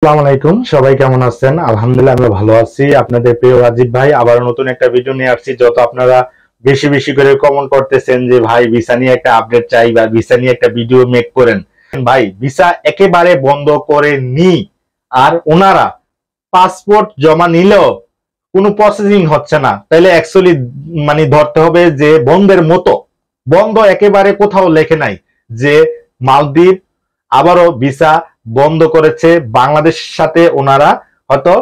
আসসালামু আলাইকুম, সবাই কেমন আছেন? আলহামদুলিল্লাহ আমরা ভালো আছি। আপনাদের প্রিয় রাজীব ভাই আবার নতুন একটা ভিডিও নিয়ে আসছি। যত আপনারা বেশি বেশি করে কমেন্ট করতেছেন যে ভাই ভিসা নিয়ে একটা আপডেট চাই বা ভিসা নিয়ে একটা ভিডিও মেক করেন। ভাই ভিসা একেবারে বন্ধ করে নি, আর ওনারা পাসপোর্ট জমা নিলেও কোনো প্রসেসিং হচ্ছে না, তাইলে অ্যাকচুয়ালি মানে ধরতে হবে যে বন্ধের মতো। বন্ধ একেবারে কোথাও লেখে নাই যে মালদ্বীপ আবারও ভিসা বন্ধ করেছে। বাংলাদেশের সাথে ওনারা হয়তো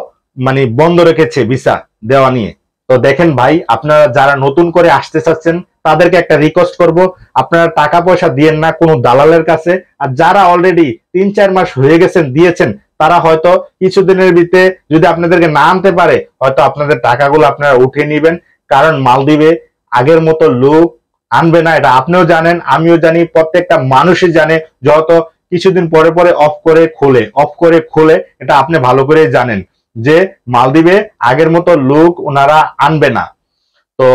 মানে বন্ধ রেখেছে ভিসা দেওয়া নিয়ে। তো দেখেন ভাই, আপনারা যারা নতুন করে আসতে চাচ্ছেন তাদেরকে একটা রিকোয়েস্ট করব, আপনারা টাকা পয়সা দিয়েন না কোনো দালালের কাছে। আর যারা অলরেডি 3-4 মাস হয়ে গেছেন দিয়েছেন, তারা হয়তো কিছুদিনের ভিতরে যদি আপনাদেরকে না আনতে পারে, হয়তো আপনাদের টাকাগুলো আপনারা উঠে নেবেন। কারণ মালদ্বীপে আগের মতো লোক আনবে না, এটা আপনিও জানেন, আমিও জানি, প্রত্যেকটা মানুষই জানে। যত কিছুদিন পরে পরে অফ করে খোলে, অফ করে খোলে, এটা আপনি ভালো করে জানেন যে মালদ্বীপে আগের মতো লোক ওনারা আনবে না। তো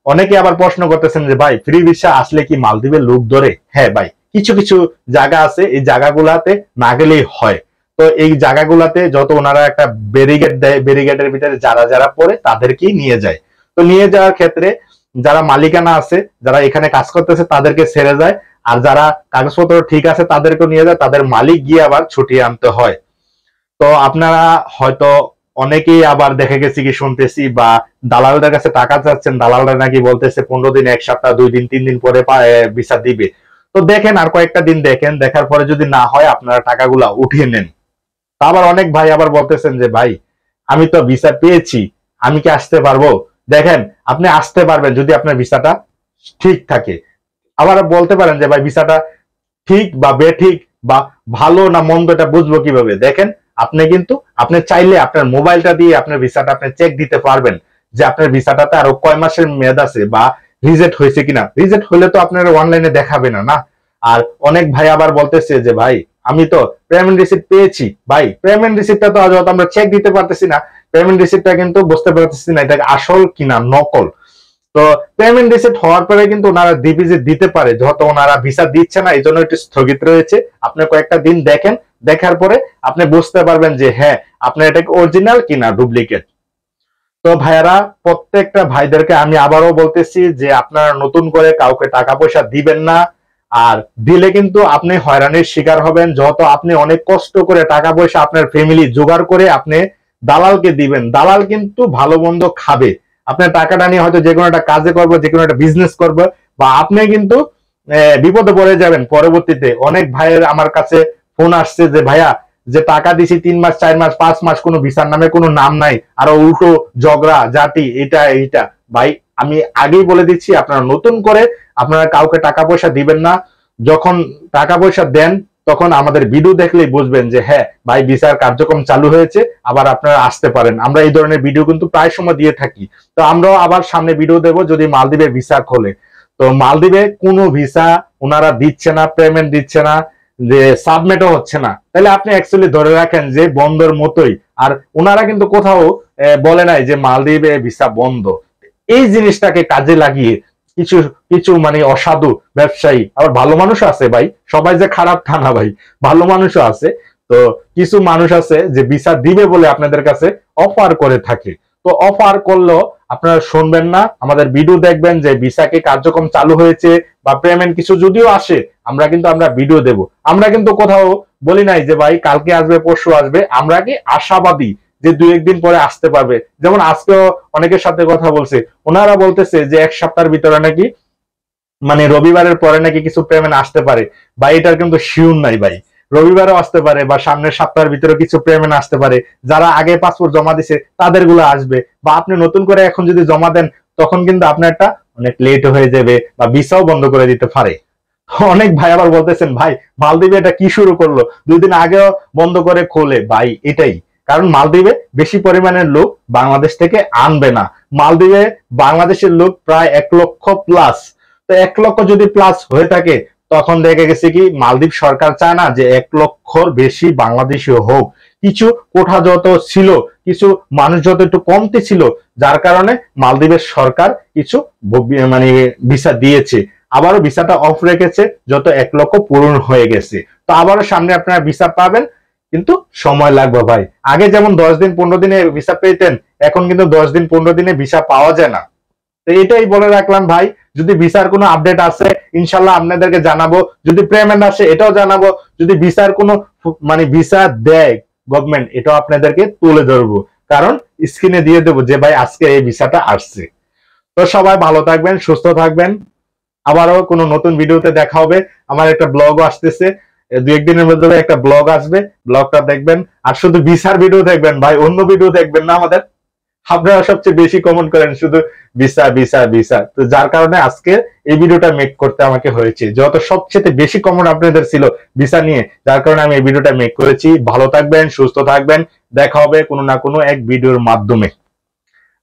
অনেকে আবার প্রশ্ন করতেছেন যে ভাই ফ্রি ভিসা আসলে কি মালদ্বীপে লোক ধরে? হ্যাঁ ভাই, কিছু কিছু জায়গা আছে, এই জায়গাগুলাতে না গেলেই হয়। তো এই জায়গাগুলাতে যত ওনারা একটা ব্যারিকেড দেয়, ব্যারিকেডের ভিতরে যারা যারা পড়ে তাদেরকেই নিয়ে যায়। তো নিয়ে যাওয়ার ক্ষেত্রে যারা মালিকানা আছে, যারা এখানে কাজ করতেছে তাদেরকে ছেড়ে যায়, আর যারা কাগজপত্র ঠিক আছে তাদেরকে নিয়ে যায়, তাদের মালিক গিয়ে আবার ছুটিয়ে আনতে হয়। তো আপনারা হয়তো অনেকেই আবার দেখে গেছি কি শুনতেছি বা দালালদের কাছে টাকা চাচ্ছেন, দালালরা নাকি বলতেছে 15 দিন, 1 সপ্তাহ, 2 দিন, 3 দিন পরে ভিসা দিবে। তো দেখেন আর কয়েকটা দিন দেখেন, দেখার পরে যদি না হয় আপনারা টাকাগুলা উঠিয়ে নেন। আবার অনেক ভাই আবার বলতেছেন যে ভাই আমি তো ভিসা পেয়েছি, আমি কি আসতে পারবো? দেখেন, আপনি আসতে পারবেন যদি আপনার ভিসাটা ঠিক থাকে। আবার বলতে পারেন যে ভাই ভিসাটা ঠিক বা বেঠিক বা ভালো না মন্দ এটা বুঝবো কিভাবে? দেখেন, আপনি কিন্তু আপনি চাইলে আপনার মোবাইলটা দিয়ে আপনার ভিসাটা আপনি চেক দিতে পারবেন যে আপনার ভিসাটাতে আরো কয় মাসের মেয়াদ আছে বা রিজেক্ট হয়েছে কিনা। রিজেক্ট হলে তো আপনার অনলাইনে দেখাবে না না। আর অনেক ভাই আবার বলতেছে যে ভাই আমি তো পেমেন্ট রিসিপ্ট পেয়েছি। ভাই পেমেন্ট রিসিপ্টটা তো যত আমরা চেক দিতে পারতেছি না, পেমেন্ট রিসিপ্টটা কিন্তু বুঝতে পারতেছি না এটা আসল কিনা নকল। তো পেমেন্ট রিসিপ্ট হওয়ার পরে কিন্তু ওনারা ডিপিজিট দিতে পারে, যত ওনারা ভিসা দিচ্ছে না এই জন্য একটু স্থগিত রয়েছে। আপনি কয়েকটা দিন দেখেন, দেখার পরে আপনি বুঝতে পারবেন যে হ্যাঁ আপনার এটা অরিজিনাল কিনা ডুপ্লিকেট। তো ভাইয়ারা, প্রত্যেকটা ভাইদেরকে আমি আবারও বলতেছি যে আপনারা নতুন করে কাউকে টাকা পয়সা দিবেন না। আর দিলে কিন্তু আপনি হয়রানির শিকার হবেন। যত আপনি অনেক কষ্ট করে টাকা পয়সা আপনার ফ্যামিলি জোগাড় করে আপনি দালালকে দিবেন, দালাল কিন্তু ভালো মন্দ খাবে। আপনার টাকাটা নিয়ে হয়তো যে কোনো একটা কাজে করবো, যে কোনো একটা বিজনেস করবো, বা আপনি কিন্তু বিপদে পড়ে যাবেন পরবর্তীতে। অনেক ভাইয়ের আমার কাছে ফোন আসছে যে ভাইয়া যে টাকা দিছি 3 মাস, 4 মাস, 5 মাস কোনো ভিসার নামে কোনো নাম নাই, আরো উল্টো ঝগড়া জাতি এটা এইটা। ভাই আমি আগেই বলে দিচ্ছি, আপনারা নতুন করে আপনারা কাউকে টাকা পয়সা দিবেন না। যখন টাকা পয়সা দেন তখন আমাদের ভিডিও দেখলেই বুঝবেন যে হ্যাঁ ভাই ভিসার কার্যক্রম চালু হয়েছে, আবার আপনারা আসতে পারেন। আমরা এই ধরনের ভিডিও কিন্তু প্রায় সময় দিয়ে থাকি। তো আমরাও আবার সামনে ভিডিও দেব যদি মালদ্বীপে ভিসা খোলে। তো মালদ্বীপে কোনো ভিসা ওনারা দিচ্ছে না, পেমেন্ট দিচ্ছে না, যে সাবমিটও হচ্ছে না, তাহলে আপনি অ্যাকচুয়ালি ধরে রাখেন যে বন্ধের মতোই। আর ওনারা কিন্তু কোথাও বলে নাই যে মালদ্বীপে ভিসা বন্ধ। এই জিনিসটাকে কাজে লাগিয়ে কিছু কিছু মানে অসাধু ব্যবসায়ী, আবার ভালো মানুষ আছে ভাই, সবাই যে খারাপ তা না ভাই, ভালো মানুষও আছে। তো কিছু মানুষ আছে যে ভিসা দিবে বলে আপনাদের কাছে অফার করে থাকে। তো অফার করলেও আপনারা শুনবেন না, আমাদের ভিডিও দেখবেন যে ভিসা কি কার্যক্রম চালু হয়েছে বা পেমেন্ট কিছু যদিও আসে, আমরা ভিডিও দেব। আমরা কিন্তু কোথাও বলি নাই যে ভাই কালকে আসবে পরশু আসবে, আমরা কি আশাবাদী যে 2-1 দিন পরে আসতে পারবে। যেমন আজকেও অনেকের সাথে কথা বলছে, ওনারা বলতেছে যে 1 সপ্তাহের ভিতরে নাকি মানে রবিবারের পরে নাকি কিছু পেমেন্ট আসতে পারে। ভাই এটার কিন্তু শিওর নাই ভাই, রবিবারও আসতে পারে বা সামনের সপ্তাহের ভিতরে কিছু পেমেন্ট আসতে পারে। যারা আগে পাসপোর্ট জমা দিছে তাদের গুলো আসবে, বা আপনি নতুন করে এখন যদি জমা দেন তখন কিন্তু আপনার একটা অনেক লেট হয়ে যাবে বা ভিসাও বন্ধ করে দিতে পারে। অনেক ভাই আবার বলতেছেন ভাই মালদ্বীপে এটা কি শুরু করলো, 2 দিন আগেও বন্ধ করে খোলে। ভাই এটাই কারণ, মালদ্বীপে বেশি পরিমাণের লোক বাংলাদেশ থেকে আনবে না। মালদ্বীপে বাংলাদেশের লোক প্রায় 1 লক্ষ প্লাস। তো 1 লক্ষ যদি প্লাস হয়ে থাকে, তখন দেখে গেছে কি মালদ্বীপ সরকার চায় না যে 1 লক্ষর বেশি বাংলাদেশি হোক। কিছু কোঠা যত ছিল, কিছু মানুষ যত একটু কমতে ছিল, যার কারণে মালদ্বীপের সরকার কিছু মানে ভিসা দিয়েছে। আবারও ভিসাটা অফ রেখেছে যত 1 লক্ষ পূরণ হয়ে গেছে। তো আবারও সামনে আপনারা ভিসা পাবেন। কিন্তু সময় লাগবে ভাই। আগে যেমন 10 দিন 15 দিনে ভিসা পেতেন, এখন কিন্তু 10 দিন 15 দিনে ভিসা পাওয়া যায় না। তো এটাই বলে রাখলাম ভাই, যদি ভিসার কোনো আপডেট আছে ইনশাল্লাহ আপনাদেরকে জানাবো, যদি পেমেন্ট আসে এটাও জানাবো, যদি ভিসার কোনো মানে ভিসা দেয় গভর্নমেন্ট এটাও আপনাদেরকে তুলে ধরবো, কারণ স্ক্রিনে দিয়ে দেবো যে ভাই আজকে এই ভিসাটা আসছে। তো সবাই ভালো থাকবেন, সুস্থ থাকবেন, আবারও কোনো নতুন ভিডিওতে দেখা হবে। আমার একটা ব্লগও আসতেছে, 2-1 দিনের মধ্যে একটা ব্লগ আসবে, ব্লগটা দেখবেন। আর শুধু ভিসার ভিডিও দেখবেন ভাই, অন্য ভিডিও দেখবেন না আমাদের। আপনারা সবচেয়ে বেশি কমেন্ট করেন শুধু ভিসা ভিসা ভিসা, তো যার কারণে আজকে এই ভিডিওটা মেক করতে আমাকে হয়েছে, যত সবচেয়ে বেশি কমেন্ট আপনাদের ছিল ভিসা নিয়ে, যার কারণে আমি এই ভিডিওটা মেক করেছি। ভালো থাকবেন, সুস্থ থাকবেন, দেখা হবে কোনো না কোনো এক ভিডিওর মাধ্যমে।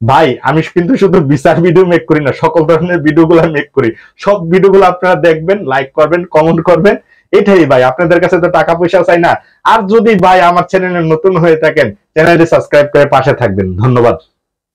ভাই আমি কিন্তু শুধু ভিসার ভিডিও মেক করি না, সকল ধরনের ভিডিওগুলো মেক করি। সব ভিডিওগুলো আপনারা দেখবেন, লাইক করবেন, কমেন্ট করবেন, এটাই ভাই। আপনাদের কাছে তো টাকা পয়সা চাই না। আর যদি ভাই আমার চ্যানেলে নতুন হয়ে থাকেন, চ্যানেলটি সাবস্ক্রাইব করে পাশে থাকবেন। ধন্যবাদ।